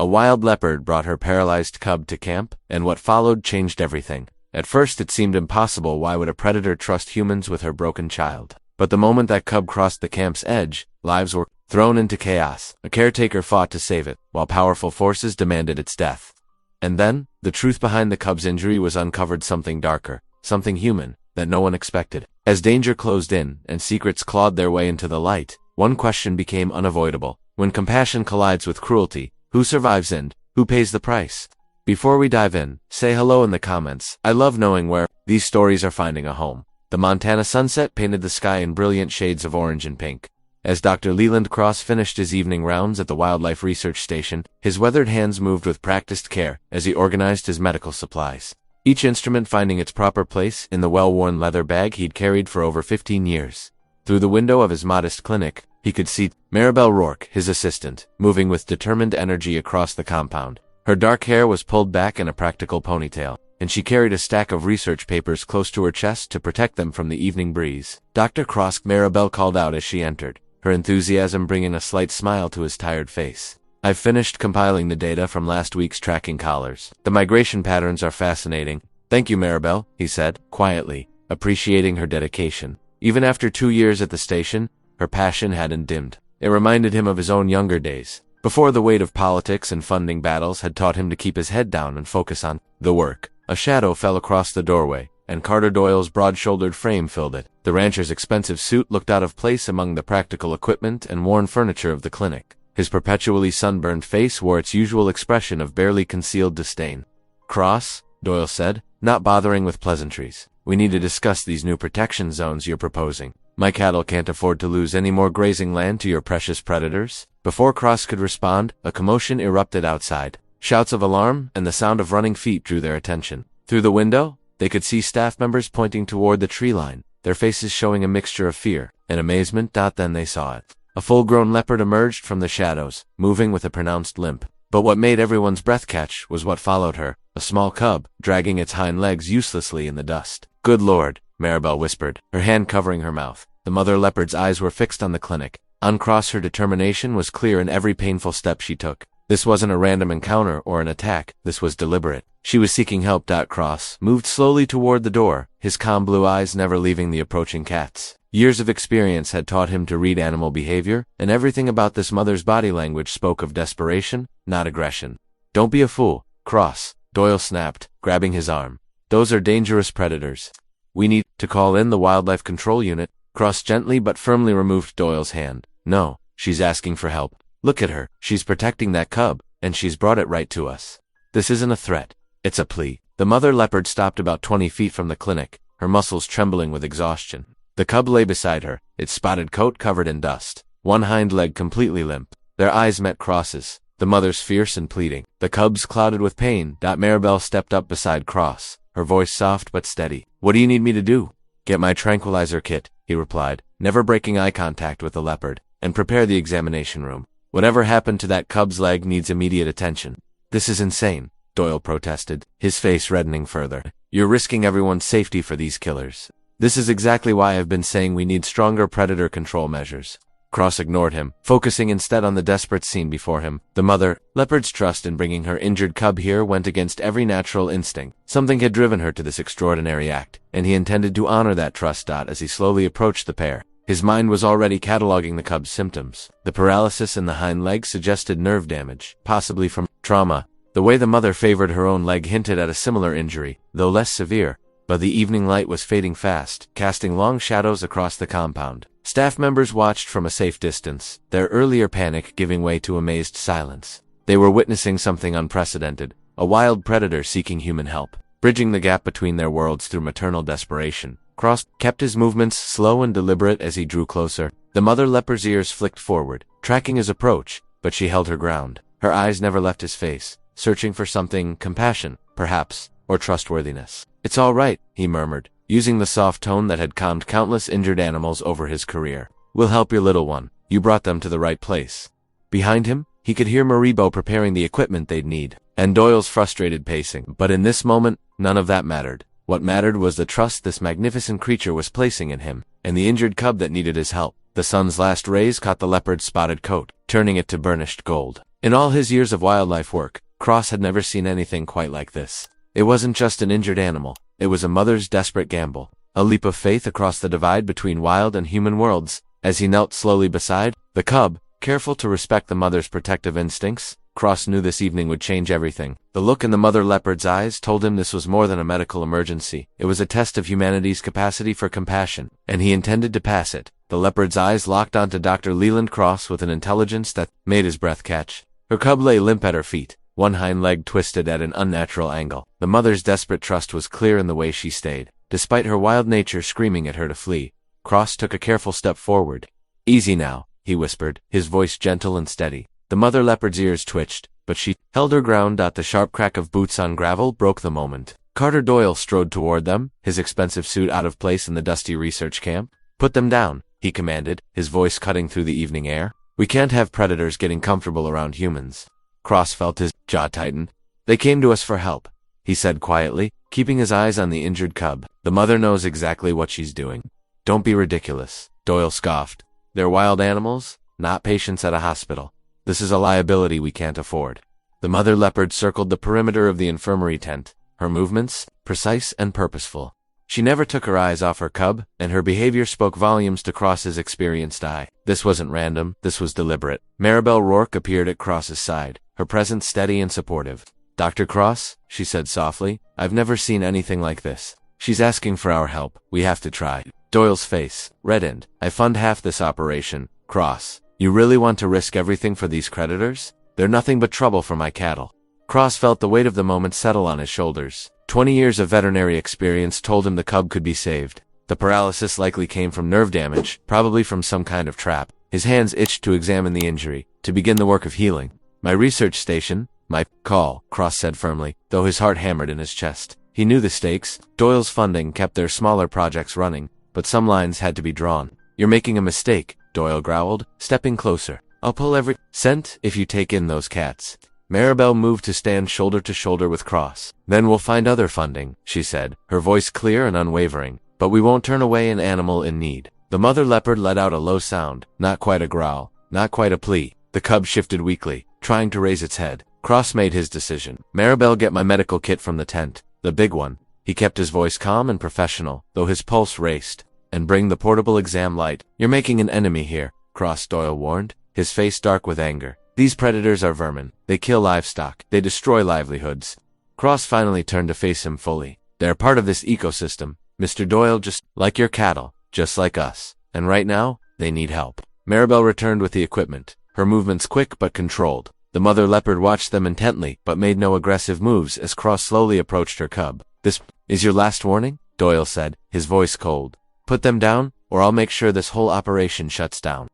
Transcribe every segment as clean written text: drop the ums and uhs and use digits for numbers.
A wild leopard brought her paralyzed cub to camp, and what followed changed everything. At first it seemed impossible. Why would a predator trust humans with her broken child? But the moment that cub crossed the camp's edge, lives were thrown into chaos. A caretaker fought to save it, while powerful forces demanded its death. And then, the truth behind the cub's injury was uncovered. Something darker, something human, that no one expected. As danger closed in, and secrets clawed their way into the light, one question became unavoidable. When compassion collides with cruelty, who survives and who pays the price? Before we dive in, say hello in the comments. I love knowing where these stories are finding a home. The Montana sunset painted the sky in brilliant shades of orange and pink. As Dr. Leland Cross finished his evening rounds at the Wildlife Research Station, his weathered hands moved with practiced care as he organized his medical supplies. Each instrument finding its proper place in the well-worn leather bag he'd carried for over 15 years. Through the window of his modest clinic, he could see Maribel Rourke, his assistant, moving with determined energy across the compound. Her dark hair was pulled back in a practical ponytail, and she carried a stack of research papers close to her chest to protect them from the evening breeze. Dr. Cross, Maribel called out as she entered, her enthusiasm bringing a slight smile to his tired face. I've finished compiling the data from last week's tracking collars. The migration patterns are fascinating. Thank you, Maribel, he said, quietly, appreciating her dedication. Even after 2 years at the station, her passion hadn't dimmed. It reminded him of his own younger days, before the weight of politics and funding battles had taught him to keep his head down and focus on the work. A shadow fell across the doorway, and Carter Doyle's broad-shouldered frame filled it. The rancher's expensive suit looked out of place among the practical equipment and worn furniture of the clinic. His perpetually sunburned face wore its usual expression of barely concealed disdain. Cross, Doyle said, not bothering with pleasantries. We need to discuss these new protection zones you're proposing. My cattle can't afford to lose any more grazing land to your precious predators. Before Cross could respond, a commotion erupted outside. Shouts of alarm and the sound of running feet drew their attention. Through the window, they could see staff members pointing toward the tree line, their faces showing a mixture of fear and amazement. Then they saw it. A full-grown leopard emerged from the shadows, moving with a pronounced limp. But what made everyone's breath catch was what followed her, a small cub, dragging its hind legs uselessly in the dust. Good Lord, Maribel whispered, her hand covering her mouth. The mother leopard's eyes were fixed on the clinic. On Cross, her determination was clear in every painful step she took. This wasn't a random encounter or an attack, this was deliberate. She was seeking help. Cross moved slowly toward the door, his calm blue eyes never leaving the approaching cats. Years of experience had taught him to read animal behavior, and everything about this mother's body language spoke of desperation, not aggression. Don't be a fool, Cross, Doyle snapped, grabbing his arm. Those are dangerous predators. We need to call in the wildlife control unit. Cross gently but firmly removed Doyle's hand. No, she's asking for help. Look at her, she's protecting that cub, and she's brought it right to us. This isn't a threat, it's a plea. The mother leopard stopped about 20 feet from the clinic, her muscles trembling with exhaustion. The cub lay beside her, its spotted coat covered in dust, one hind leg completely limp. Their eyes met Cross's, the mother's fierce and pleading, the cub's clouded with pain. Maribel stepped up beside Cross, her voice soft but steady. What do you need me to do? Get my tranquilizer kit, he replied, never breaking eye contact with the leopard, and prepare the examination room. Whatever happened to that cub's leg needs immediate attention. This is insane, Doyle protested, his face reddening further. You're risking everyone's safety for these killers. This is exactly why I've been saying we need stronger predator control measures. Cross ignored him, focusing instead on the desperate scene before him. The mother leopard's trust in bringing her injured cub here went against every natural instinct. Something had driven her to this extraordinary act, and he intended to honor that trust. As he slowly approached the pair, his mind was already cataloging the cub's symptoms. The paralysis in the hind leg suggested nerve damage, possibly from trauma. The way the mother favored her own leg hinted at a similar injury, though less severe. But the evening light was fading fast, casting long shadows across the compound. Staff members watched from a safe distance, their earlier panic giving way to amazed silence. They were witnessing something unprecedented, a wild predator seeking human help, bridging the gap between their worlds through maternal desperation. Cross kept his movements slow and deliberate as he drew closer. The mother leopard's ears flicked forward, tracking his approach, but she held her ground. Her eyes never left his face, searching for something, compassion, perhaps, or trustworthiness. It's all right, he murmured, using the soft tone that had calmed countless injured animals over his career. We'll help your little one. You brought them to the right place. Behind him, he could hear Maribo preparing the equipment they'd need, and Doyle's frustrated pacing. But in this moment, none of that mattered. What mattered was the trust this magnificent creature was placing in him, and the injured cub that needed his help. The sun's last rays caught the leopard's spotted coat, turning it to burnished gold. In all his years of wildlife work, Cross had never seen anything quite like this. It wasn't just an injured animal. It was a mother's desperate gamble. A leap of faith across the divide between wild and human worlds. As he knelt slowly beside the cub, careful to respect the mother's protective instincts, Cross knew this evening would change everything. The look in the mother leopard's eyes told him this was more than a medical emergency. It was a test of humanity's capacity for compassion, and he intended to pass it. The leopard's eyes locked onto Dr. Leland Cross with an intelligence that made his breath catch. Her cub lay limp at her feet, one hind leg twisted at an unnatural angle. The mother's desperate trust was clear in the way she stayed. Despite her wild nature screaming at her to flee, Cross took a careful step forward. "Easy now," he whispered, his voice gentle and steady. The mother leopard's ears twitched, but she held her ground. The sharp crack of boots on gravel broke the moment. Carter Doyle strode toward them, his expensive suit out of place in the dusty research camp. "Put them down," he commanded, his voice cutting through the evening air. "We can't have predators getting comfortable around humans." Cross felt his jaw tighten. "They came to us for help," he said quietly, keeping his eyes on the injured cub. "The mother knows exactly what she's doing." "Don't be ridiculous," Doyle scoffed. "They're wild animals, not patients at a hospital. This is a liability we can't afford." The mother leopard circled the perimeter of the infirmary tent, her movements precise and purposeful. She never took her eyes off her cub, and her behavior spoke volumes to Cross's experienced eye. This wasn't random, this was deliberate. Maribel Rourke appeared at Cross's side, her presence steady and supportive. "Dr. Cross," she said softly, "I've never seen anything like this. She's asking for our help. We have to try." Doyle's face reddened. "I fund half this operation. Cross, you really want to risk everything for these creditors? They're nothing but trouble for my cattle." Cross felt the weight of the moment settle on his shoulders. 20 years of veterinary experience told him the cub could be saved. The paralysis likely came from nerve damage, probably from some kind of trap. His hands itched to examine the injury, to begin the work of healing. "My research station, my call," Cross said firmly, though his heart hammered in his chest. He knew the stakes. Doyle's funding kept their smaller projects running, but some lines had to be drawn. "You're making a mistake," Doyle growled, stepping closer. "I'll pull every cent if you take in those cats." Maribel moved to stand shoulder to shoulder with Cross. "Then we'll find other funding," she said, her voice clear and unwavering. "But we won't turn away an animal in need." The mother leopard let out a low sound, not quite a growl, not quite a plea. The cub shifted weakly, trying to raise its head. Cross made his decision. "Maribel, get my medical kit from the tent. The big one." He kept his voice calm and professional, though his pulse raced. "And bring the portable exam light. You're making an enemy here," Cross, Doyle warned, his face dark with anger. "These predators are vermin. They kill livestock. They destroy livelihoods." Cross finally turned to face him fully. "They're part of this ecosystem, Mr. Doyle, just like your cattle, just like us. And right now, they need help." Maribel returned with the equipment, her movements quick but controlled. The mother leopard watched them intently, but made no aggressive moves as Cross slowly approached her cub. "This is your last warning?" Doyle said, his voice cold. "Put them down, or I'll make sure this whole operation shuts down."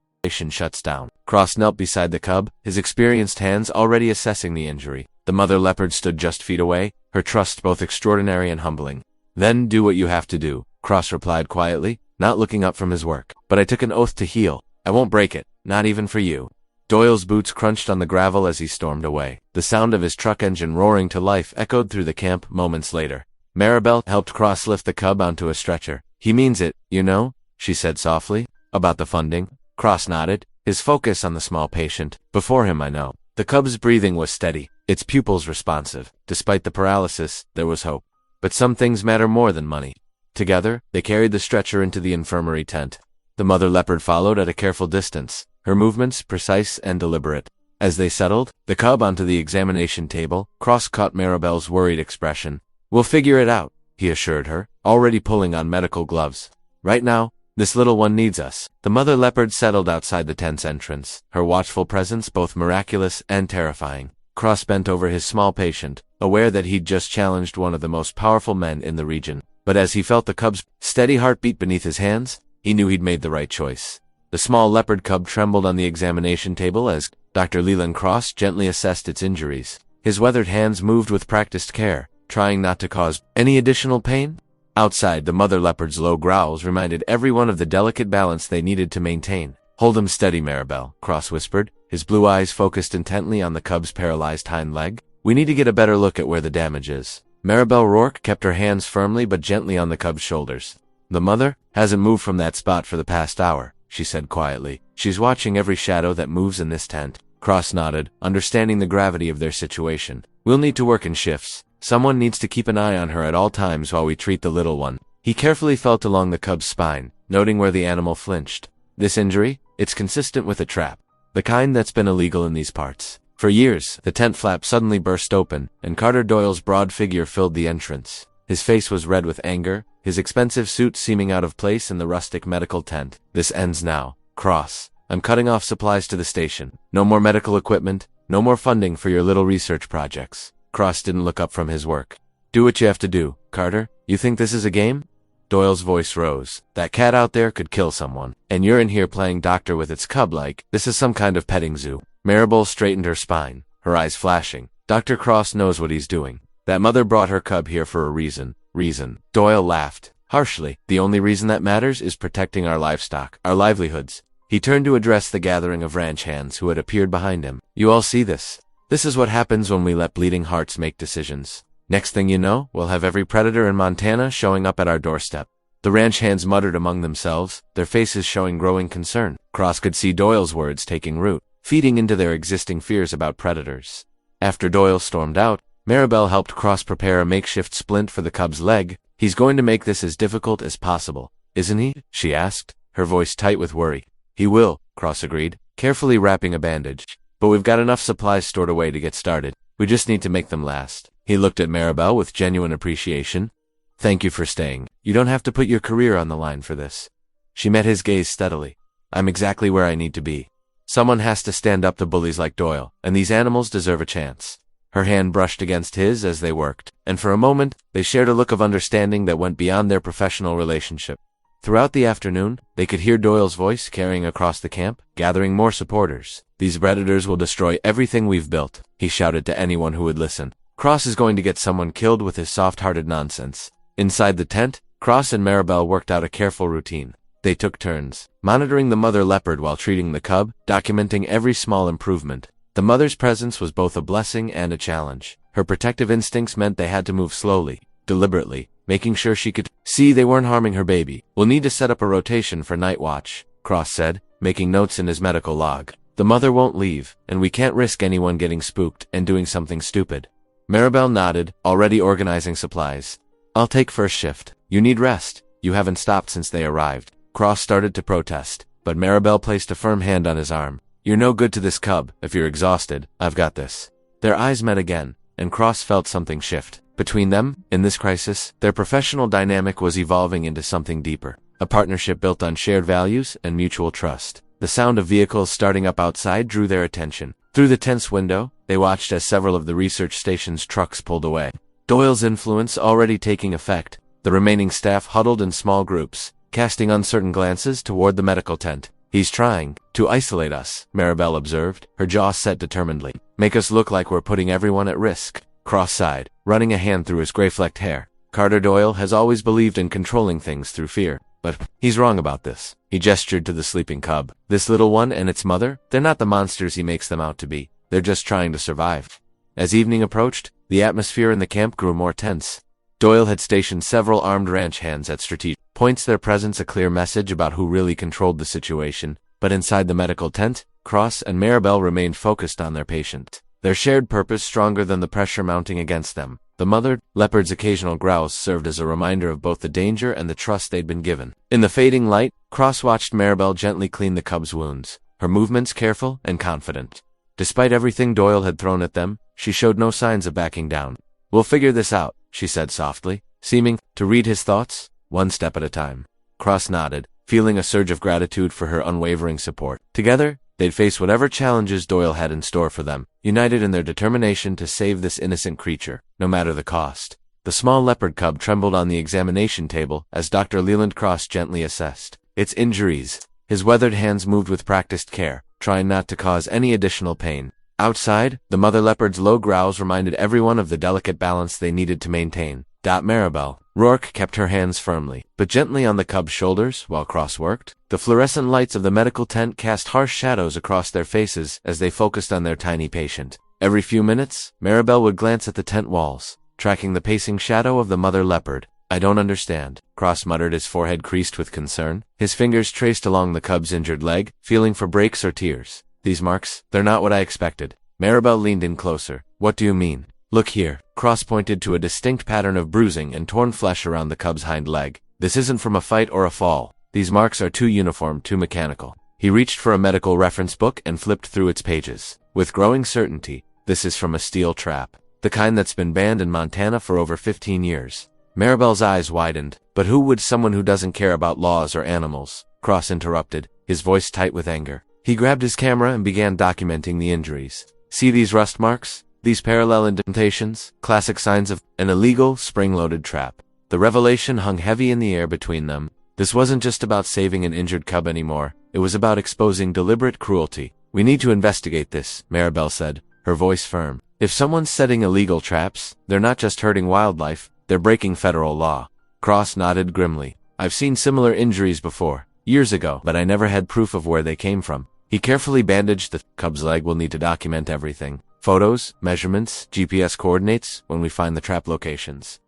Cross knelt beside the cub, his experienced hands already assessing the injury. The mother leopard stood just feet away, her trust both extraordinary and humbling. "Then do what you have to do," Cross replied quietly, not looking up from his work. "But I took an oath to heal. I won't break it, not even for you." Doyle's boots crunched on the gravel as he stormed away. The sound of his truck engine roaring to life echoed through the camp moments later. Maribel helped Cross lift the cub onto a stretcher. "He means it, you know," she said softly. "About the funding?" Cross nodded, his focus on the small patient. "Before him, I know." The cub's breathing was steady, its pupils responsive. Despite the paralysis, there was hope. But some things matter more than money. Together, they carried the stretcher into the infirmary tent. The mother leopard followed at a careful distance, her movements precise and deliberate. As they settled the cub onto the examination table, Cross caught Maribel's worried expression. "We'll figure it out," he assured her, already pulling on medical gloves. "Right now, this little one needs us." The mother leopard settled outside the tent's entrance, her watchful presence both miraculous and terrifying. Cross bent over his small patient, aware that he'd just challenged one of the most powerful men in the region. But as he felt the cub's steady heartbeat beneath his hands, he knew he'd made the right choice. The small leopard cub trembled on the examination table as Dr. Leland Cross gently assessed its injuries. His weathered hands moved with practiced care, trying not to cause any additional pain. Outside, the mother leopard's low growls reminded everyone of the delicate balance they needed to maintain. "Hold him steady, Maribel," Cross whispered, his blue eyes focused intently on the cub's paralyzed hind leg. "We need to get a better look at where the damage is." Maribel Rourke kept her hands firmly but gently on the cub's shoulders. "The mother hasn't moved from that spot for the past hour," she said quietly. "She's watching every shadow that moves in this tent." Cross nodded, understanding the gravity of their situation. We'll need to work in shifts. Someone needs to keep an eye on her at all times while we treat the little one. He carefully felt along the cub's spine, noting where the animal flinched. This injury? It's consistent with a trap. The kind that's been illegal in these parts. For years, the tent flap suddenly burst open, and Carter Doyle's broad figure filled the entrance. His face was red with anger, his expensive suit seeming out of place in the rustic medical tent. This ends now. Cross. I'm cutting off supplies to the station. No more medical equipment, no more funding for your little research projects. Cross didn't look up from his work. Do what you have to do, Carter. You think this is a game? Doyle's voice rose. That cat out there could kill someone, and you're in here playing doctor with its cub like this is some kind of petting zoo. Maribel straightened her spine, her eyes flashing. Dr. Cross knows what he's doing. That mother brought her cub here for a reason. Doyle laughed, harshly. The only reason that matters is protecting our livestock, our livelihoods. He turned to address the gathering of ranch hands who had appeared behind him. You all see this? This is what happens when we let bleeding hearts make decisions. Next thing you know, we'll have every predator in Montana showing up at our doorstep. The ranch hands muttered among themselves, their faces showing growing concern. Cross could see Doyle's words taking root, feeding into their existing fears about predators. After Doyle stormed out, Maribel helped Cross prepare a makeshift splint for the cub's leg. He's going to make this as difficult as possible, isn't he? She asked, her voice tight with worry. He will, Cross agreed, carefully wrapping a bandage. But we've got enough supplies stored away to get started. We just need to make them last. He looked at Maribel with genuine appreciation. Thank you for staying. You don't have to put your career on the line for this. She met his gaze steadily. I'm exactly where I need to be. Someone has to stand up to bullies like Doyle, and these animals deserve a chance. Her hand brushed against his as they worked, and for a moment, they shared a look of understanding that went beyond their professional relationship. Throughout the afternoon, they could hear Doyle's voice carrying across the camp, gathering more supporters. These predators will destroy everything we've built, he shouted to anyone who would listen. Cross is going to get someone killed with his soft-hearted nonsense. Inside the tent, Cross and Maribel worked out a careful routine. They took turns, monitoring the mother leopard while treating the cub, documenting every small improvement. The mother's presence was both a blessing and a challenge. Her protective instincts meant they had to move slowly, deliberately, making sure she could see they weren't harming her baby. We'll need to set up a rotation for night watch, Cross said, making notes in his medical log. The mother won't leave, and we can't risk anyone getting spooked and doing something stupid. Maribel nodded, already organizing supplies. I'll take first shift. You need rest. You haven't stopped since they arrived. Cross started to protest, but Maribel placed a firm hand on his arm. You're no good to this cub. If you're exhausted, I've got this. Their eyes met again, and Cross felt something shift. Between them, in this crisis, their professional dynamic was evolving into something deeper. A partnership built on shared values and mutual trust. The sound of vehicles starting up outside drew their attention. Through the tent's window, they watched as several of the research station's trucks pulled away. Doyle's influence already taking effect. The remaining staff huddled in small groups, casting uncertain glances toward the medical tent. He's trying to isolate us, Maribel observed, her jaw set determinedly. Make us look like we're putting everyone at risk. Cross sighed, running a hand through his gray-flecked hair. Carter Doyle has always believed in controlling things through fear, but he's wrong about this. He gestured to the sleeping cub. This little one and its mother, they're not the monsters he makes them out to be. They're just trying to survive. As evening approached, the atmosphere in the camp grew more tense. Doyle had stationed several armed ranch hands at strategic points, their presence a clear message about who really controlled the situation. But inside the medical tent, Cross and Maribel remained focused on their patient. Their shared purpose stronger than the pressure mounting against them. The mother leopard's occasional growls served as a reminder of both the danger and the trust they'd been given. In the fading light, Cross watched Maribel gently clean the cub's wounds, her movements careful and confident. Despite everything Doyle had thrown at them, she showed no signs of backing down. We'll figure this out, she said softly, seeming to read his thoughts, one step at a time. Cross nodded, feeling a surge of gratitude for her unwavering support. Together, they'd face whatever challenges Doyle had in store for them, united in their determination to save this innocent creature, no matter the cost. The small leopard cub trembled on the examination table as Dr. Leland Cross gently assessed its injuries. His weathered hands moved with practiced care, trying not to cause any additional pain. Outside, the mother leopard's low growls reminded everyone of the delicate balance they needed to maintain. Maribel. Rourke kept her hands firmly, but gently on the cub's shoulders while Cross worked. The fluorescent lights of the medical tent cast harsh shadows across their faces as they focused on their tiny patient. Every few minutes, Maribel would glance at the tent walls, tracking the pacing shadow of the mother leopard. I don't understand, Cross muttered, his forehead creased with concern. His fingers traced along the cub's injured leg, feeling for breaks or tears. these marks, they're not what I expected. Maribel leaned in closer. What do you mean? Look here. Cross pointed to a distinct pattern of bruising and torn flesh around the cub's hind leg. This isn't from a fight or a fall. These marks are too uniform, too mechanical. He reached for a medical reference book and flipped through its pages. With growing certainty, this is from a steel trap. The kind that's been banned in Montana for over 15 years. Maribel's eyes widened. But who would someone who doesn't care about laws or animals? Cross interrupted, his voice tight with anger. He grabbed his camera and began documenting the injuries. See these rust marks? These parallel indentations? Classic signs of an illegal, spring-loaded trap. The revelation hung heavy in the air between them. This wasn't just about saving an injured cub anymore. It was about exposing deliberate cruelty. We need to investigate this, Maribel said, her voice firm. If someone's setting illegal traps, they're not just hurting wildlife, they're breaking federal law. Cross nodded grimly. I've seen similar injuries before, years ago, but I never had proof of where they came from. He carefully bandaged the cub's leg. We'll need to document everything. Photos, measurements, GPS coordinates when we find the trap locations.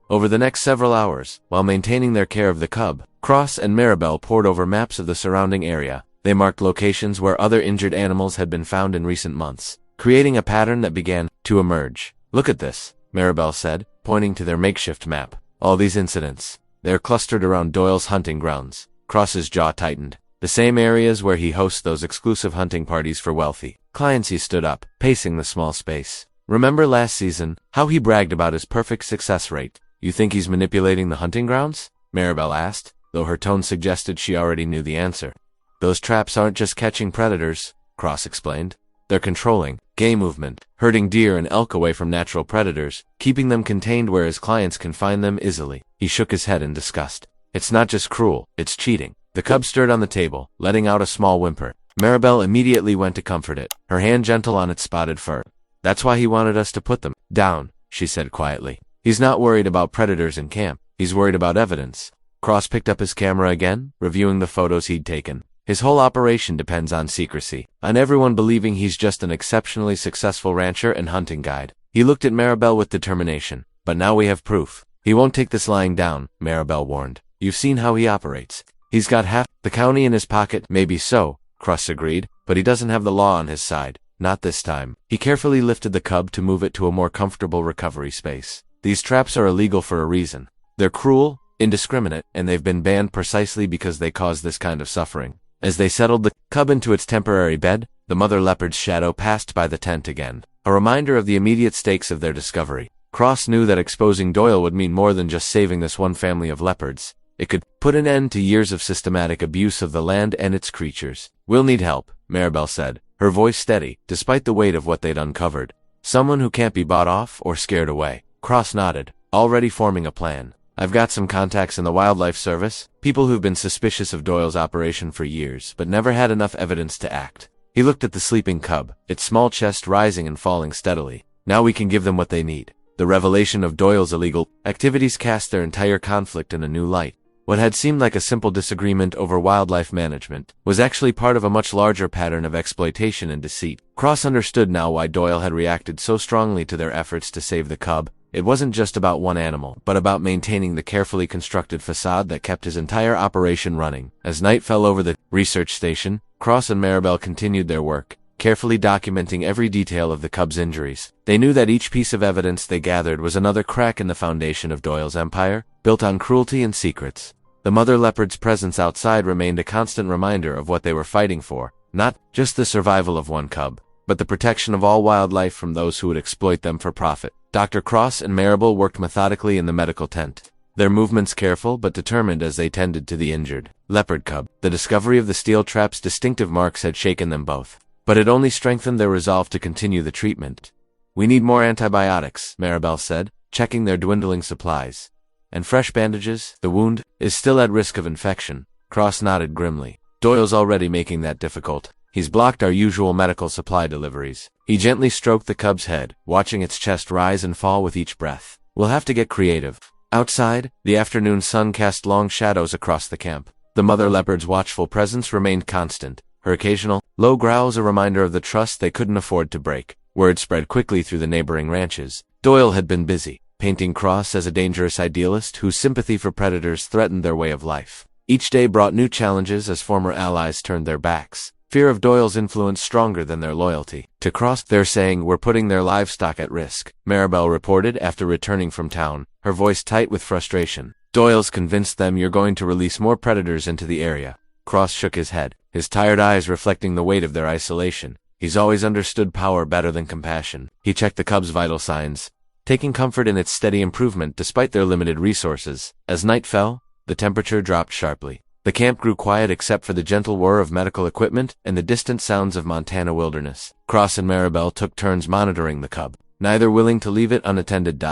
Over the next several hours, while maintaining their care of the cub, Cross and Maribel pored over maps of the surrounding area. They marked locations where other injured animals had been found in recent months, creating a pattern that began to emerge. Look at this, Maribel said, pointing to their makeshift map. All these incidents, they're clustered around Doyle's hunting grounds. Cross's jaw tightened. The same areas where he hosts those exclusive hunting parties for wealthy clients. He stood up, pacing the small space. Remember last season, how he bragged about his perfect success rate? You think he's manipulating the hunting grounds? Maribel asked, though her tone suggested she already knew the answer. Those traps aren't just catching predators, Cross explained. They're controlling game movement, herding deer and elk away from natural predators, keeping them contained where his clients can find them easily. He shook his head in disgust. It's not just cruel, it's cheating. The cub stirred on the table, letting out a small whimper. Maribel immediately went to comfort it, her hand gentle on its spotted fur. That's why he wanted us to put them down, she said quietly. He's not worried about predators in camp. He's worried about evidence. Cross picked up his camera again, reviewing the photos he'd taken. His whole operation depends on secrecy, on everyone believing he's just an exceptionally successful rancher and hunting guide. He looked at Maribel with determination. But now we have proof. He won't take this lying down, Maribel warned. You've seen how he operates. He's got half the county in his pocket. Maybe so, Cross agreed, but he doesn't have the law on his side. Not this time. He carefully lifted the cub to move it to a more comfortable recovery space. These traps are illegal for a reason. They're cruel, indiscriminate, and they've been banned precisely because they cause this kind of suffering. As they settled the cub into its temporary bed, the mother leopard's shadow passed by the tent again, a reminder of the immediate stakes of their discovery. Cross knew that exposing Doyle would mean more than just saving this one family of leopards. It could put an end to years of systematic abuse of the land and its creatures. We'll need help, Maribel said, her voice steady, despite the weight of what they'd uncovered. Someone who can't be bought off or scared away. Cross nodded, already forming a plan. I've got some contacts in the Wildlife Service, people who've been suspicious of Doyle's operation for years, but never had enough evidence to act. He looked at the sleeping cub, its small chest rising and falling steadily. Now we can give them what they need. The revelation of Doyle's illegal activities cast their entire conflict in a new light. What had seemed like a simple disagreement over wildlife management was actually part of a much larger pattern of exploitation and deceit. Cross understood now why Doyle had reacted so strongly to their efforts to save the cub. It wasn't just about one animal, but about maintaining the carefully constructed facade that kept his entire operation running. As night fell over the research station, Cross and Maribel continued their work, carefully documenting every detail of the cub's injuries. They knew that each piece of evidence they gathered was another crack in the foundation of Doyle's empire, built on cruelty and secrets. The mother leopard's presence outside remained a constant reminder of what they were fighting for, not just the survival of one cub, but the protection of all wildlife from those who would exploit them for profit. Dr. Cross and Maribel worked methodically in the medical tent, their movements careful but determined as they tended to the injured leopard cub. The discovery of the steel trap's distinctive marks had shaken them both, but it only strengthened their resolve to continue the treatment. We need more antibiotics, Maribel said, checking their dwindling supplies. And fresh bandages. The wound is still at risk of infection. Cross nodded grimly. Doyle's already making that difficult. He's blocked our usual medical supply deliveries. He gently stroked the cub's head, watching its chest rise and fall with each breath. We'll have to get creative. Outside, the afternoon sun cast long shadows across the camp. The mother leopard's watchful presence remained constant, her occasional low growls a reminder of the trust they couldn't afford to break. Word spread quickly through the neighboring ranches. Doyle had been busy, painting Cross as a dangerous idealist whose sympathy for predators threatened their way of life. Each day brought new challenges as former allies turned their backs. fear of Doyle's influence stronger than their loyalty. To Cross, they're saying we're putting their livestock at risk, Maribel reported after returning from town, her voice tight with frustration. Doyle's convinced them you're going to release more predators into the area. Cross shook his head, his tired eyes reflecting the weight of their isolation. He's always understood power better than compassion. He checked the cub's vital signs, taking comfort in its steady improvement despite their limited resources. As night fell, the temperature dropped sharply. The camp grew quiet except for the gentle whir of medical equipment and the distant sounds of Montana wilderness. Cross and Maribel took turns monitoring the cub, neither willing to leave it unattended.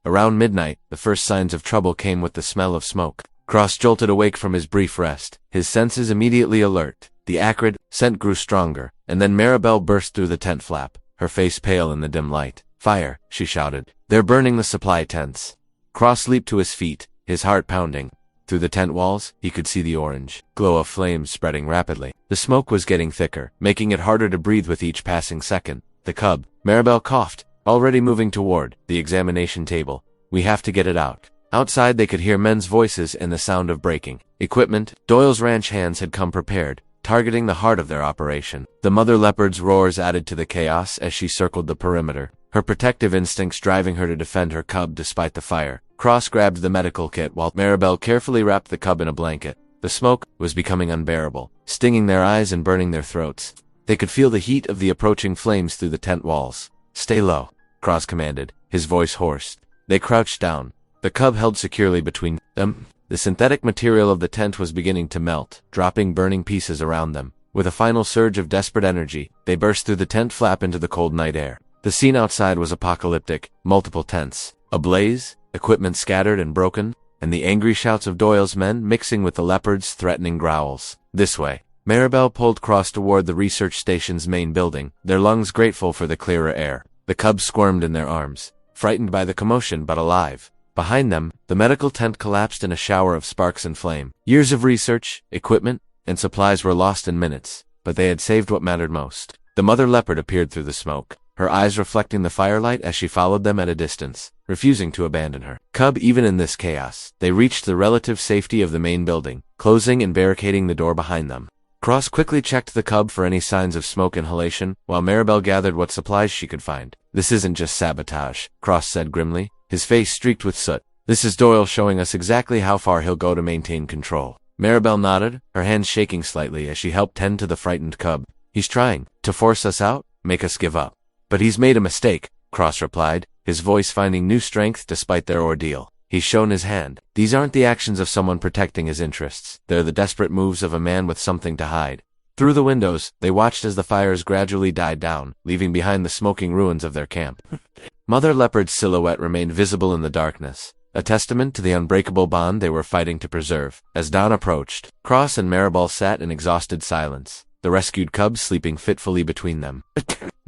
Around midnight, the first signs of trouble came with the smell of smoke. Cross jolted awake from his brief rest, his senses immediately alert. The acrid scent grew stronger, and then Maribel burst through the tent flap, her face pale in the dim light. "Fire!" she shouted. "They're burning the supply tents." Cross leaped to his feet, his heart pounding. Through the tent walls, he could see the orange glow of flames spreading rapidly. The smoke was getting thicker, making it harder to breathe with each passing second. The cub, Maribel coughed, already moving toward the examination table. "We have to get it out." Outside they could hear men's voices and the sound of breaking equipment. Doyle's ranch hands had come prepared, targeting the heart of their operation. The mother leopard's roars added to the chaos as she circled the perimeter, her protective instincts driving her to defend her cub despite the fire. Cross grabbed the medical kit while Maribel carefully wrapped the cub in a blanket. The smoke was becoming unbearable, stinging their eyes and burning their throats. They could feel the heat of the approaching flames through the tent walls. "Stay low," Cross commanded, his voice hoarse. They crouched down, the cub held securely between them. The synthetic material of the tent was beginning to melt, dropping burning pieces around them. With a final surge of desperate energy, they burst through the tent flap into the cold night air. The scene outside was apocalyptic, multiple tents ablaze, equipment scattered and broken, and the angry shouts of Doyle's men mixing with the leopard's threatening growls. "This way." Maribel pulled Cross toward the research station's main building, their lungs grateful for the clearer air. The cub squirmed in their arms, frightened by the commotion but alive. Behind them, the medical tent collapsed in a shower of sparks and flame. Years of research, equipment, and supplies were lost in minutes, but they had saved what mattered most. The mother leopard appeared through the smoke, her eyes reflecting the firelight as she followed them at a distance, refusing to abandon her cub even in this chaos. They reached the relative safety of the main building, closing and barricading the door behind them. Cross quickly checked the cub for any signs of smoke inhalation, while Maribel gathered what supplies she could find. "This isn't just sabotage," Cross said grimly, his face streaked with soot. "This is Doyle showing us exactly how far he'll go to maintain control." Maribel nodded, her hands shaking slightly as she helped tend to the frightened cub. "He's trying to force us out, make us give up. But he's made a mistake," Cross replied, his voice finding new strength despite their ordeal. He's shown his hand. These aren't the actions of someone protecting his interests. They're the desperate moves of a man with something to hide. Through the windows, they watched as the fires gradually died down, leaving behind the smoking ruins of their camp. Mother Leopard's silhouette remained visible in the darkness, a testament to the unbreakable bond they were fighting to preserve. As dawn approached, Cross and Maribel sat in exhausted silence, the rescued cub sleeping fitfully between them.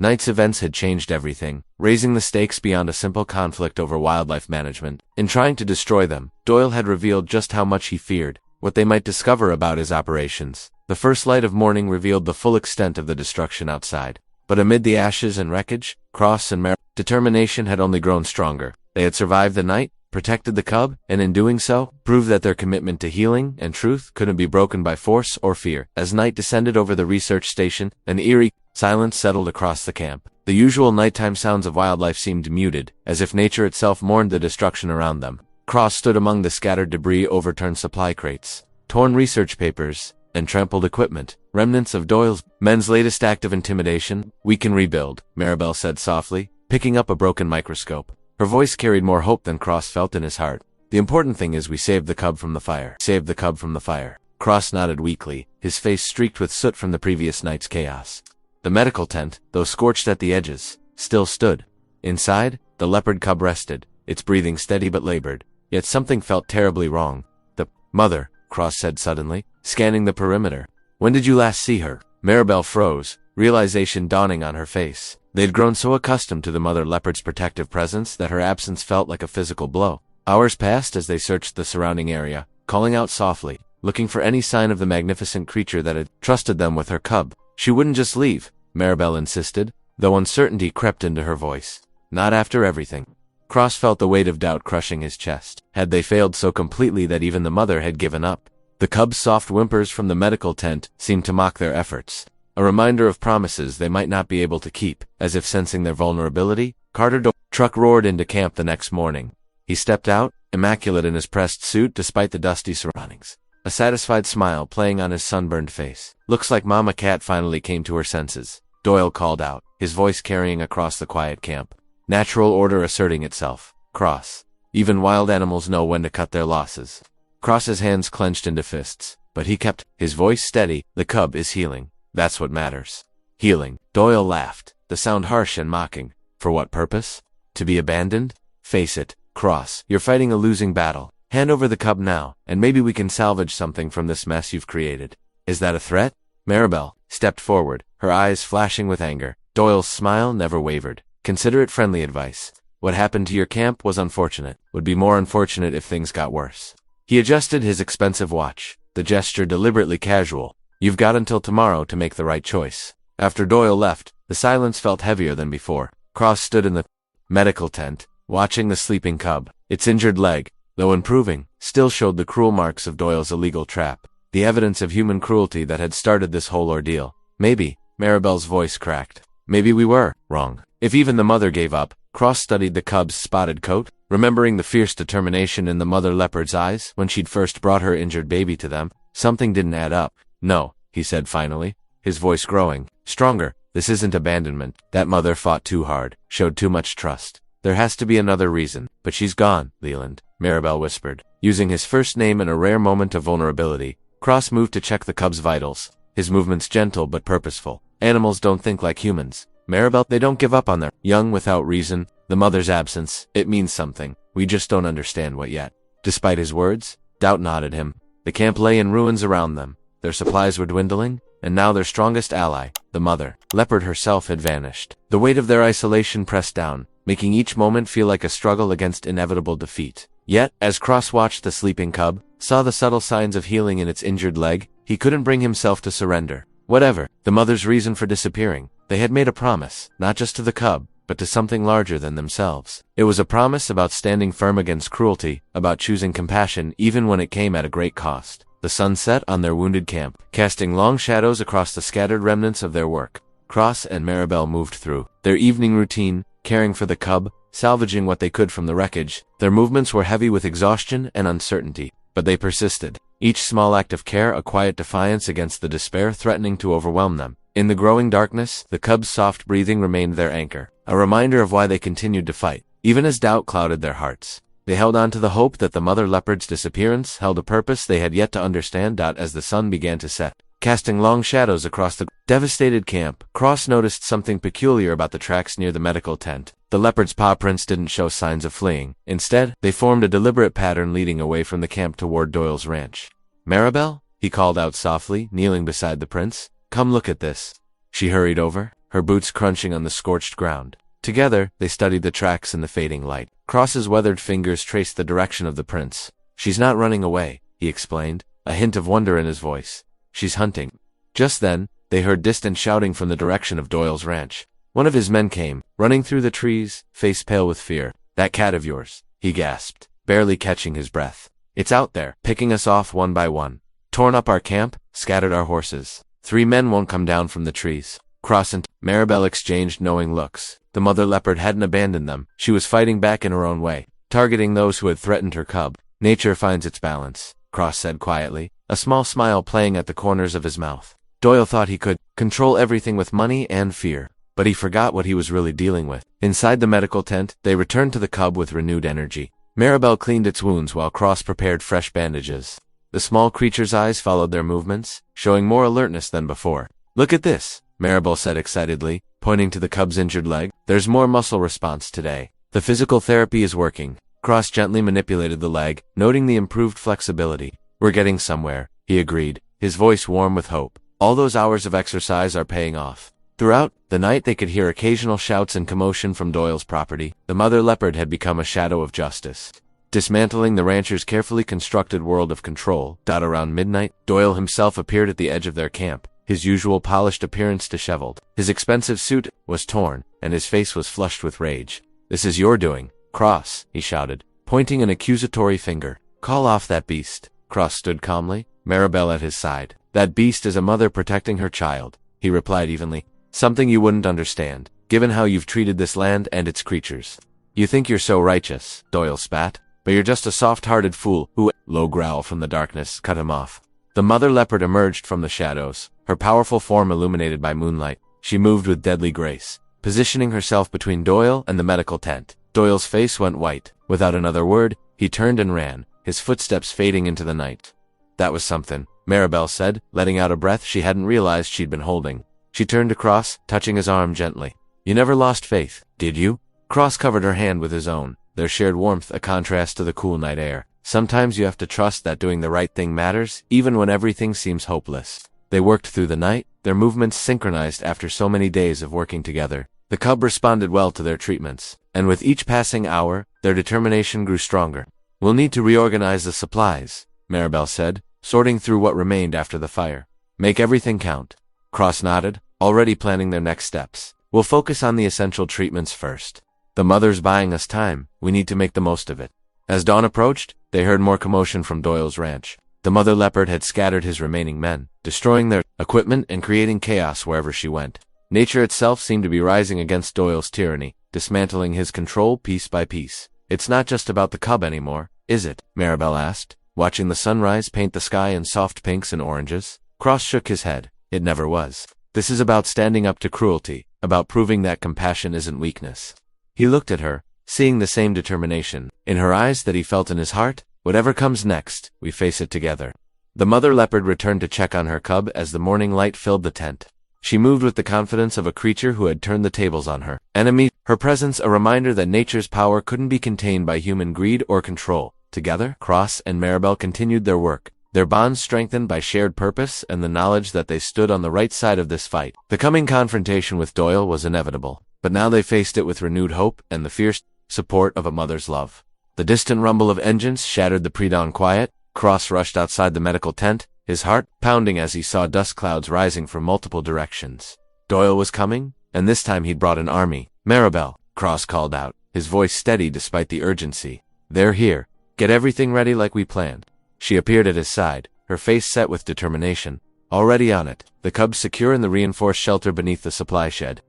Night's events had changed everything, raising the stakes beyond a simple conflict over wildlife management. In trying to destroy them, Doyle had revealed just how much he feared, what they might discover about his operations. The first light of morning revealed the full extent of the destruction outside. But amid the ashes and wreckage, Cross and Maribel's determination had only grown stronger. They had survived the night, protected the cub, and in doing so, proved that their commitment to healing and truth couldn't be broken by force or fear. As night descended over the research station, an eerie silence settled across the camp. The usual nighttime sounds of wildlife seemed muted, as if nature itself mourned the destruction around them. Cross stood among the scattered debris, overturned supply crates, torn research papers, and trampled equipment, remnants of Doyle's men's latest act of intimidation. "We can rebuild," Maribel said softly, picking up a broken microscope. Her voice carried more hope than Cross felt in his heart. "The important thing is we saved the cub from the fire." "Saved the cub from the fire." Cross nodded weakly, his face streaked with soot from the previous night's chaos. The medical tent, though scorched at the edges, still stood. Inside, the leopard cub rested, its breathing steady but labored. Yet something felt terribly wrong. "The mother," Cross said suddenly, scanning the perimeter. "When did you last see her?" Maribel froze, realization dawning on her face. They'd grown so accustomed to the mother leopard's protective presence that her absence felt like a physical blow. Hours passed as they searched the surrounding area, calling out softly, looking for any sign of the magnificent creature that had trusted them with her cub. "She wouldn't just leave," Maribel insisted, though uncertainty crept into her voice. "Not after everything." Cross felt the weight of doubt crushing his chest. Had they failed so completely that even the mother had given up? The cub's soft whimpers from the medical tent seemed to mock their efforts. a reminder of promises they might not be able to keep. As if sensing their vulnerability, Carter's truck roared into camp the next morning. He stepped out, immaculate in his pressed suit despite the dusty surroundings, a satisfied smile playing on his sunburned face. "Looks like Mama Cat finally came to her senses," Doyle called out, his voice carrying across the quiet camp. Natural order asserting itself. Cross. Even wild animals know when to cut their losses. Cross's hands clenched into fists, but he kept his voice steady. "The cub is healing. That's what matters." Healing. Doyle laughed, the sound harsh and mocking. For what purpose? To be abandoned? Face it, Cross, you're fighting a losing battle. Hand over the cub now, and maybe we can salvage something from this mess you've created. Is that a threat? Maribel stepped forward, her eyes flashing with anger. Doyle's smile never wavered. Consider it friendly advice. What happened to your camp was unfortunate. Would be more unfortunate if things got worse. He adjusted his expensive watch, the gesture deliberately casual. You've got until tomorrow to make the right choice. After Doyle left, the silence felt heavier than before. Cross stood in the medical tent, watching the sleeping cub. Its injured leg, though improving, still showed the cruel marks of Doyle's illegal trap, the evidence of human cruelty that had started this whole ordeal. Maybe, Maribel's voice cracked. Maybe we were wrong. If even the mother gave up. Cross studied the cub's spotted coat, remembering the fierce determination in the mother leopard's eyes when she'd first brought her injured baby to them. Something didn't add up. "No," he said finally, his voice growing stronger. "This isn't abandonment. That mother fought too hard, showed too much trust. There has to be another reason. But she's gone, Leland," Maribel whispered. Using his first name in a rare moment of vulnerability, Cross moved to check the cub's vitals, his movements gentle but purposeful. Animals don't think like humans. Maribel, they don't give up on their young without reason. The mother's absence, it means something. We just don't understand what yet. Despite his words, doubt nodded him. The camp lay in ruins around them. Their supplies were dwindling, and now their strongest ally, the mother, Leopard herself, had vanished. The weight of their isolation pressed down, making each moment feel like a struggle against inevitable defeat. Yet, as Cross watched the sleeping cub, saw the subtle signs of healing in its injured leg, he couldn't bring himself to surrender. Whatever the mother's reason for disappearing, they had made a promise, not just to the cub, but to something larger than themselves. It was a promise about standing firm against cruelty, about choosing compassion even when it came at a great cost. The sun set on their wounded camp, casting long shadows across the scattered remnants of their work. Cross and Maribel moved through their evening routine, caring for the cub, salvaging what they could from the wreckage. Their movements were heavy with exhaustion and uncertainty, but they persisted. Each small act of care a quiet defiance against the despair threatening to overwhelm them. In the growing darkness, the cub's soft breathing remained their anchor, a reminder of why they continued to fight, even as doubt clouded their hearts. They held on to the hope that the mother leopard's disappearance held a purpose they had yet to understand. As the sun began to set, casting long shadows across the devastated camp, Cross noticed something peculiar about the tracks near the medical tent. The leopard's paw prints didn't show signs of fleeing. Instead, they formed a deliberate pattern leading away from the camp toward Doyle's ranch. "Maribel?" he called out softly, kneeling beside the prince. "Come look at this." She hurried over, her boots crunching on the scorched ground. Together, they studied the tracks in the fading light. Cross's weathered fingers traced the direction of the prince. "She's not running away," he explained, a hint of wonder in his voice. "She's hunting." Just then, they heard distant shouting from the direction of Doyle's ranch. One of his men came, running through the trees, face pale with fear. "That cat of yours," he gasped, barely catching his breath. "It's out there, picking us off one by one. Torn up our camp, scattered our horses. 3 men won't come down from the trees." Cross and Maribel exchanged knowing looks. The mother leopard hadn't abandoned them. She was fighting back in her own way, targeting those who had threatened her cub. "Nature finds its balance," Cross said quietly, a small smile playing at the corners of his mouth. Doyle thought he could control everything with money and fear, but he forgot what he was really dealing with. Inside the medical tent, they returned to the cub with renewed energy. Maribel cleaned its wounds while Cross prepared fresh bandages. The small creature's eyes followed their movements, showing more alertness than before. "Look at this," Maribel said excitedly, pointing to the cub's injured leg. "There's more muscle response today. The physical therapy is working." Cross gently manipulated the leg, noting the improved flexibility. "We're getting somewhere," he agreed, his voice warm with hope. "All those hours of exercise are paying off." Throughout the night they could hear occasional shouts and commotion from Doyle's property. The mother leopard had become a shadow of justice, dismantling the rancher's carefully constructed world of control. Around midnight, Doyle himself appeared at the edge of their camp, his usual polished appearance disheveled. His expensive suit was torn, and his face was flushed with rage. "This is your doing, Cross," he shouted, pointing an accusatory finger. "Call off that beast." Cross stood calmly, Maribel at his side. "That beast is a mother protecting her child. he replied evenly. Something you wouldn't understand, given how you've treated this land and its creatures. You think you're so righteous, Doyle spat, but you're just a soft-hearted fool who— Low growl from the darkness cut him off. The mother leopard emerged from the shadows, her powerful form illuminated by moonlight. She moved with deadly grace, positioning herself between Doyle and the medical tent. Doyle's face went white. Without another word, he turned and ran, his footsteps fading into the night. That was something, Maribel said, letting out a breath she hadn't realized she'd been holding. She turned to Cross, touching his arm gently. You never lost faith, did you? Cross covered her hand with his own, their shared warmth a contrast to the cool night air. Sometimes you have to trust that doing the right thing matters, even when everything seems hopeless. They worked through the night, their movements synchronized after so many days of working together. The cub responded well to their treatments, and with each passing hour, their determination grew stronger. We'll need to reorganize the supplies, Maribel said, sorting through what remained after the fire. Make everything count. Cross nodded, already planning their next steps. We'll focus on the essential treatments first. The mother's buying us time, we need to make the most of it. As dawn approached, they heard more commotion from Doyle's ranch. The mother leopard had scattered his remaining men, destroying their equipment and creating chaos wherever she went. Nature itself seemed to be rising against Doyle's tyranny, dismantling his control piece by piece. It's not just about the cub anymore, is it? Maribel asked, watching the sunrise paint the sky in soft pinks and oranges. Cross shook his head. It never was. This is about standing up to cruelty, about proving that compassion isn't weakness. He looked at her, seeing the same determination in her eyes that he felt in his heart. Whatever comes next, we face it together. The mother leopard returned to check on her cub as the morning light filled the tent. She moved with the confidence of a creature who had turned the tables on her enemy, her presence a reminder that nature's power couldn't be contained by human greed or control. Together, Cross and Maribel continued their work, their bonds strengthened by shared purpose and the knowledge that they stood on the right side of this fight. The coming confrontation with Doyle was inevitable, but now they faced it with renewed hope and the fierce support of a mother's love. The distant rumble of engines shattered the pre-dawn quiet. Cross rushed outside the medical tent, his heart pounding as he saw dust clouds rising from multiple directions. Doyle was coming, and this time he'd brought an army. Maribel, Cross called out, his voice steady despite the urgency. They're here. Get everything ready like we planned. She appeared at his side, her face set with determination. Already on it, the cubs secure in the reinforced shelter beneath the supply shed.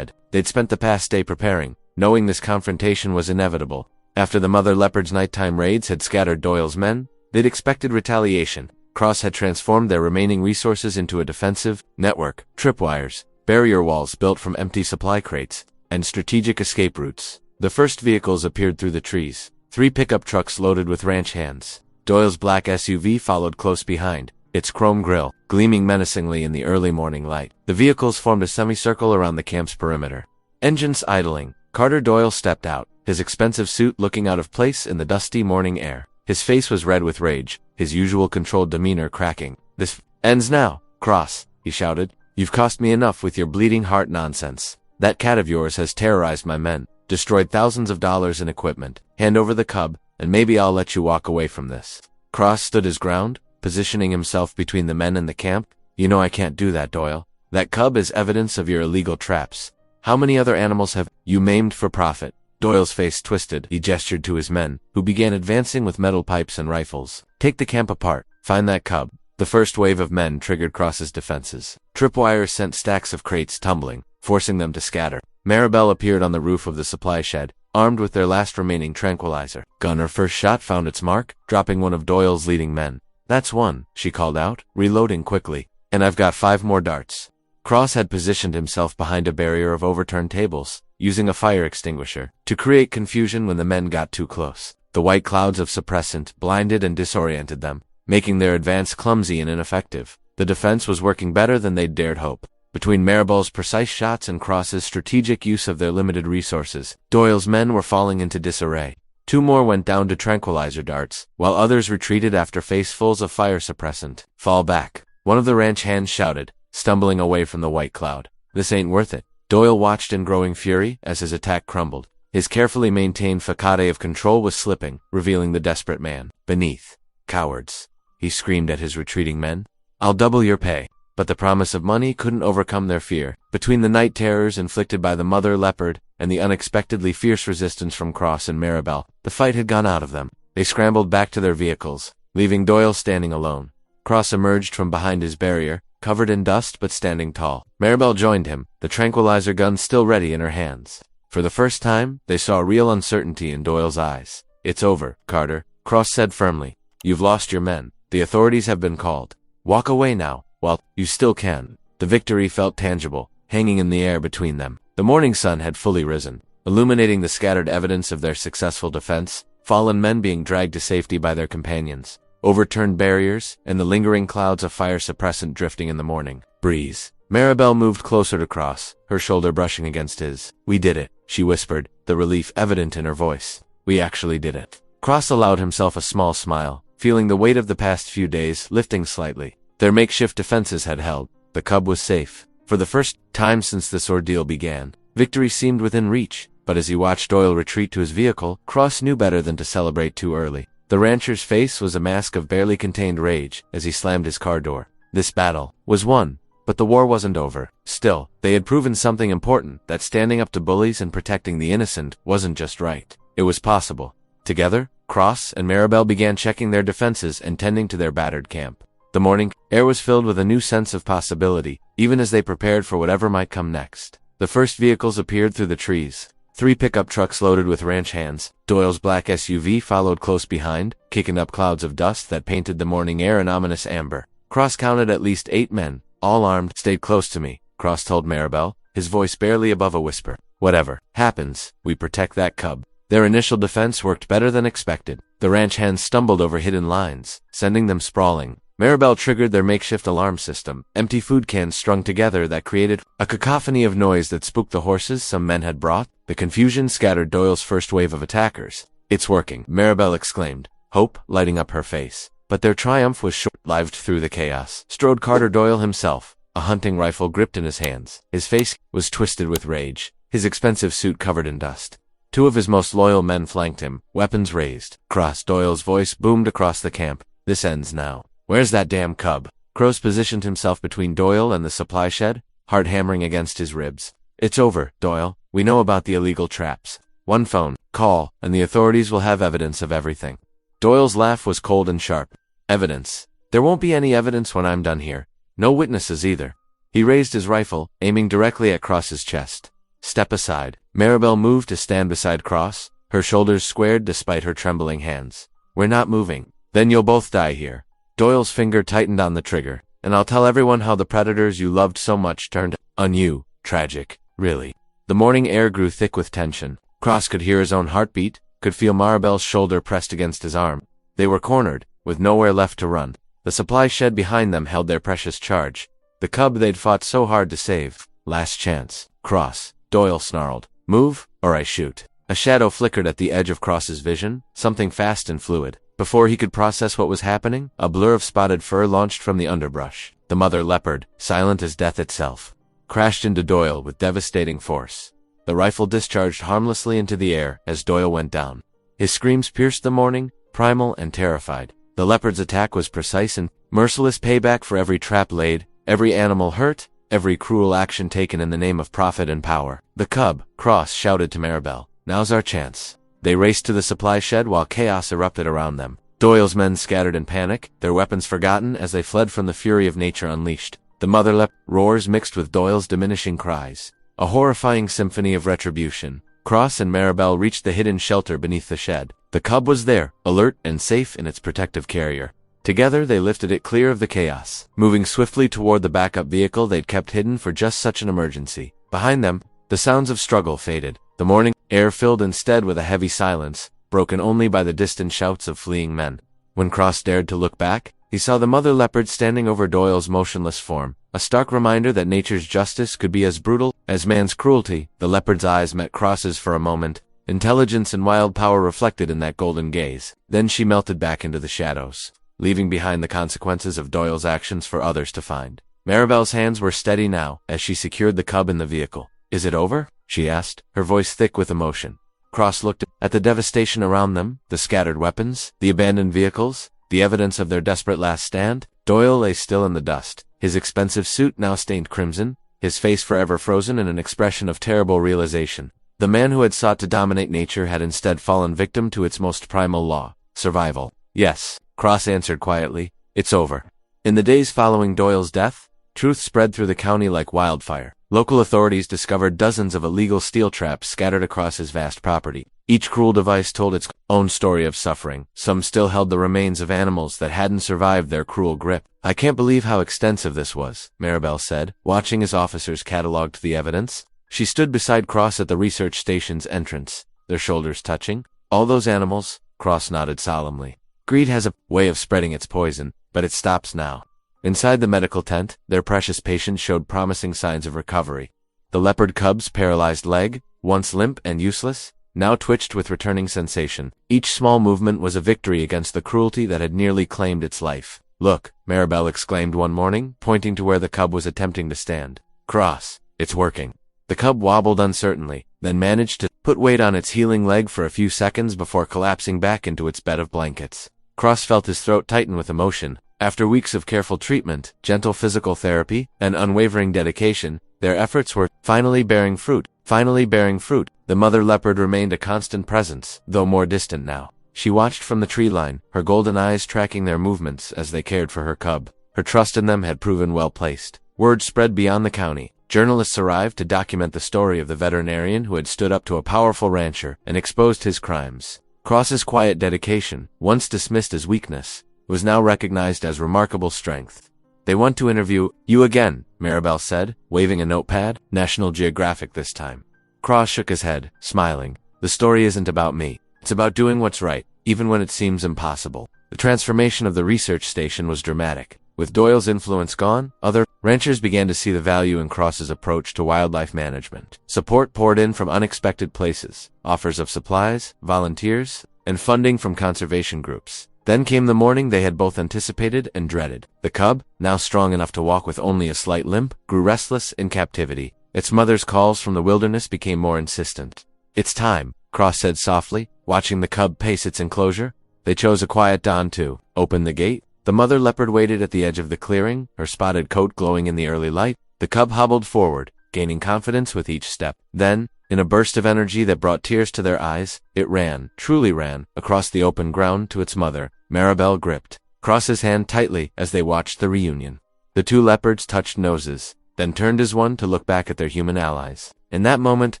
They'd spent the past day preparing, knowing this confrontation was inevitable. After the mother leopard's nighttime raids had scattered Doyle's men, they'd expected retaliation. Cross had transformed their remaining resources into a defensive network, tripwires, barrier walls built from empty supply crates, and strategic escape routes. The first vehicles appeared through the trees, 3 pickup trucks loaded with ranch hands. Doyle's black SUV followed close behind, its chrome grille gleaming menacingly in the early morning light. The vehicles formed a semicircle around the camp's perimeter. Engines idling, Carter Doyle stepped out, his expensive suit looking out of place in the dusty morning air. His face was red with rage, his usual controlled demeanor cracking. This ends now, Cross, he shouted. You've cost me enough with your bleeding heart nonsense. That cat of yours has terrorized my men, destroyed thousands of dollars in equipment. Hand over the cub, and maybe I'll let you walk away from this. Cross stood his ground, positioning himself between the men and the camp. You know I can't do that, Doyle. That cub is evidence of your illegal traps. How many other animals have you maimed for profit? Doyle's face twisted. He gestured to his men, who began advancing with metal pipes and rifles. Take the camp apart. Find that cub. The first wave of men triggered Cross's defenses. Tripwires sent stacks of crates tumbling, forcing them to scatter. Maribel appeared on the roof of the supply shed, armed with their last remaining tranquilizer. Gunner first shot found its mark, dropping one of Doyle's leading men. That's one, she called out, reloading quickly. And I've got 5 more darts. Cross had positioned himself behind a barrier of overturned tables, using a fire extinguisher to create confusion when the men got too close. The white clouds of suppressant blinded and disoriented them, making their advance clumsy and ineffective. The defense was working better than they'd dared hope. Between Maribel's precise shots and Cross's strategic use of their limited resources, Doyle's men were falling into disarray. 2 more went down to tranquilizer darts, while others retreated after facefuls of fire suppressant. Fall back, one of the ranch hands shouted, stumbling away from the white cloud. This ain't worth it. Doyle watched in growing fury as his attack crumbled. His carefully maintained facade of control was slipping, revealing the desperate man beneath. Cowards, he screamed at his retreating men. I'll double your pay. But the promise of money couldn't overcome their fear. Between the night terrors inflicted by the mother leopard and the unexpectedly fierce resistance from Cross and Maribel, the fight had gone out of them. They scrambled back to their vehicles, leaving Doyle standing alone. Cross emerged from behind his barrier, covered in dust but standing tall. Maribel joined him, the tranquilizer gun still ready in her hands. For the first time, they saw real uncertainty in Doyle's eyes. "It's over, Carter," Cross said firmly. "You've lost your men. The authorities have been called. Walk away now, while you still can." The victory felt tangible, hanging in the air between them. The morning sun had fully risen, illuminating the scattered evidence of their successful defense, fallen men being dragged to safety by their companions, overturned barriers, and the lingering clouds of fire suppressant drifting in the morning breeze. Maribel moved closer to Cross, her shoulder brushing against his. "We did it," she whispered, the relief evident in her voice. "We actually did it." Cross allowed himself a small smile, feeling the weight of the past few days lifting slightly. Their makeshift defenses had held. The cub was safe. For the first time since this ordeal began, victory seemed within reach, but as he watched Doyle retreat to his vehicle, Cross knew better than to celebrate too early. The rancher's face was a mask of barely contained rage as he slammed his car door. This battle was won, but the war wasn't over. Still, they had proven something important, that standing up to bullies and protecting the innocent wasn't just right. It was possible. Together, Cross and Maribel began checking their defenses and tending to their battered camp. The morning air was filled with a new sense of possibility, even as they prepared for whatever might come next. The first vehicles appeared through the trees. 3 pickup trucks loaded with ranch hands. Doyle's black SUV followed close behind, kicking up clouds of dust that painted the morning air an ominous amber. Cross counted at least 8 men, all armed. "Stayed close to me," Cross told Maribel, his voice barely above a whisper. "Whatever happens, we protect that cub." Their initial defense worked better than expected. The ranch hands stumbled over hidden lines, sending them sprawling. Maribel triggered their makeshift alarm system, empty food cans strung together that created a cacophony of noise that spooked the horses some men had brought. The confusion scattered Doyle's first wave of attackers. "It's working," Maribel exclaimed, hope lighting up her face. But their triumph was short-lived. Through the chaos strode Carter Doyle himself, a hunting rifle gripped in his hands. His face was twisted with rage, his expensive suit covered in dust. 2 of his most loyal men flanked him, weapons raised. "Cross," Doyle's voice boomed across the camp. "This ends now. Where's that damn cub?" Cross positioned himself between Doyle and the supply shed, heart hammering against his ribs. "It's over, Doyle. We know about the illegal traps. One phone call, and the authorities will have evidence of everything." Doyle's laugh was cold and sharp. "Evidence? There won't be any evidence when I'm done here. No witnesses either." He raised his rifle, aiming directly at Cross's chest. "Step aside." Maribel moved to stand beside Cross, her shoulders squared despite her trembling hands. "We're not moving. Then you'll both die here." Doyle's finger tightened on the trigger. "And I'll tell everyone how the predators you loved so much turned on you. Tragic, really." The morning air grew thick with tension. Cross could hear his own heartbeat, could feel Maribel's shoulder pressed against his arm. They were cornered, with nowhere left to run. The supply shed behind them held their precious charge, the cub they'd fought so hard to save. Last chance. "Cross," Doyle snarled. "Move, or I shoot." A shadow flickered at the edge of Cross's vision, something fast and fluid. Before he could process what was happening, a blur of spotted fur launched from the underbrush. The mother leopard, silent as death itself, crashed into Doyle with devastating force. The rifle discharged harmlessly into the air as Doyle went down. His screams pierced the morning, primal and terrified. The leopard's attack was precise and merciless payback for every trap laid, every animal hurt, every cruel action taken in the name of profit and power. "The cub," Cross shouted to Maribel. "Now's our chance." They raced to the supply shed while chaos erupted around them. Doyle's men scattered in panic, their weapons forgotten as they fled from the fury of nature unleashed. The mother leopard roars mixed with Doyle's diminishing cries. A horrifying symphony of retribution. Cross and Maribel reached the hidden shelter beneath the shed. The cub was there, alert and safe in its protective carrier. Together they lifted it clear of the chaos, moving swiftly toward the backup vehicle they'd kept hidden for just such an emergency. Behind them, the sounds of struggle faded. The morning air filled instead with a heavy silence, broken only by the distant shouts of fleeing men. When Cross dared to look back, he saw the mother leopard standing over Doyle's motionless form, a stark reminder that nature's justice could be as brutal as man's cruelty. The leopard's eyes met Cross's for a moment, intelligence and wild power reflected in that golden gaze. Then she melted back into the shadows, leaving behind the consequences of Doyle's actions for others to find. Maribel's hands were steady now as she secured the cub in the vehicle. "Is it over?" she asked, her voice thick with emotion. Cross looked at the devastation around them, the scattered weapons, the abandoned vehicles, the evidence of their desperate last stand. Doyle lay still in the dust, his expensive suit now stained crimson, his face forever frozen in an expression of terrible realization. The man who had sought to dominate nature had instead fallen victim to its most primal law, survival. "Yes," Cross answered quietly, "it's over." In the days following Doyle's death, Truth spread through the county like wildfire. Local authorities discovered dozens of illegal steel traps scattered across his vast property. Each cruel device told its own story of suffering. Some still held the remains of animals that hadn't survived their cruel grip. "I can't believe how extensive this was," Maribel said, watching as officers cataloged the evidence. She stood beside Cross at the research station's entrance, their shoulders touching. "All those animals," Cross nodded solemnly. "Greed has a way of spreading its poison, but it stops now." Inside the medical tent, their precious patient showed promising signs of recovery. The leopard cub's paralyzed leg, once limp and useless, now twitched with returning sensation. Each small movement was a victory against the cruelty that had nearly claimed its life. "Look," Maribel exclaimed one morning, pointing to where the cub was attempting to stand. "Cross, it's working." The cub wobbled uncertainly, then managed to put weight on its healing leg for a few seconds before collapsing back into its bed of blankets. Cross felt his throat tighten with emotion. After weeks of careful treatment, gentle physical therapy, and unwavering dedication, their efforts were finally bearing fruit. The mother leopard remained a constant presence, though more distant now. She watched from the tree line, her golden eyes tracking their movements as they cared for her cub. Her trust in them had proven well placed. Word spread beyond the county. Journalists arrived to document the story of the veterinarian who had stood up to a powerful rancher and exposed his crimes. Cross's quiet dedication, once dismissed as weakness, was now recognized as remarkable strength. "They want to interview you again," Maribel said, waving a notepad. National Geographic this time. Cross shook his head, smiling. "The story isn't about me. It's about doing what's right, even when it seems impossible." The transformation of the research station was dramatic. With Doyle's influence gone, other ranchers began to see the value in Cross's approach to wildlife management. Support poured in from unexpected places, offers of supplies, volunteers, and funding from conservation groups. Then came the morning they had both anticipated and dreaded. The cub, now strong enough to walk with only a slight limp, grew restless in captivity. Its mother's calls from the wilderness became more insistent. "It's time," Cross said softly, watching the cub pace its enclosure. They chose a quiet dawn to open the gate. The mother leopard waited at the edge of the clearing, her spotted coat glowing in the early light. The cub hobbled forward, gaining confidence with each step. Then, in a burst of energy that brought tears to their eyes, it ran, truly ran, across the open ground to its mother. Maribel gripped Cross's hand tightly as they watched the reunion. The two leopards touched noses, then turned as one to look back at their human allies. In that moment,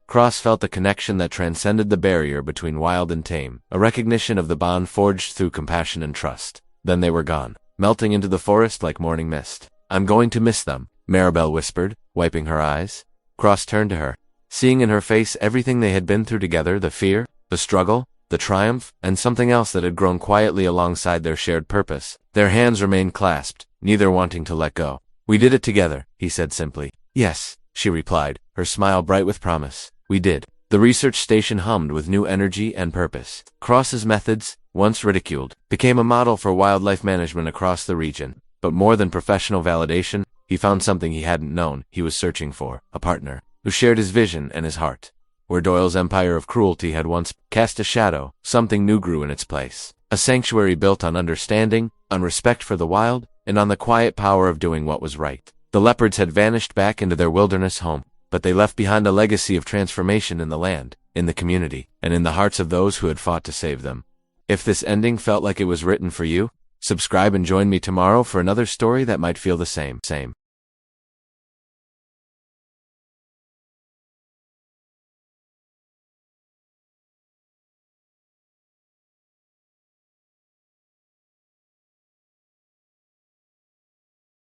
Cross felt a connection that transcended the barrier between wild and tame, a recognition of the bond forged through compassion and trust. Then they were gone, melting into the forest like morning mist. "I'm going to miss them," Maribel whispered, wiping her eyes. Cross turned to her, seeing in her face everything they had been through together, the fear, the struggle, the triumph, and something else that had grown quietly alongside their shared purpose. Their hands remained clasped, neither wanting to let go. "We did it together," he said simply. "Yes," she replied, her smile bright with promise. "We did." The research station hummed with new energy and purpose. Cross's methods, once ridiculed, became a model for wildlife management across the region. But more than professional validation, he found something he hadn't known he was searching for: a partner who shared his vision and his heart. Where Doyle's empire of cruelty had once cast a shadow, something new grew in its place. A sanctuary built on understanding, on respect for the wild, and on the quiet power of doing what was right. The leopards had vanished back into their wilderness home, but they left behind a legacy of transformation in the land, in the community, and in the hearts of those who had fought to save them. If this ending felt like it was written for you, subscribe and join me tomorrow for another story that might feel the same.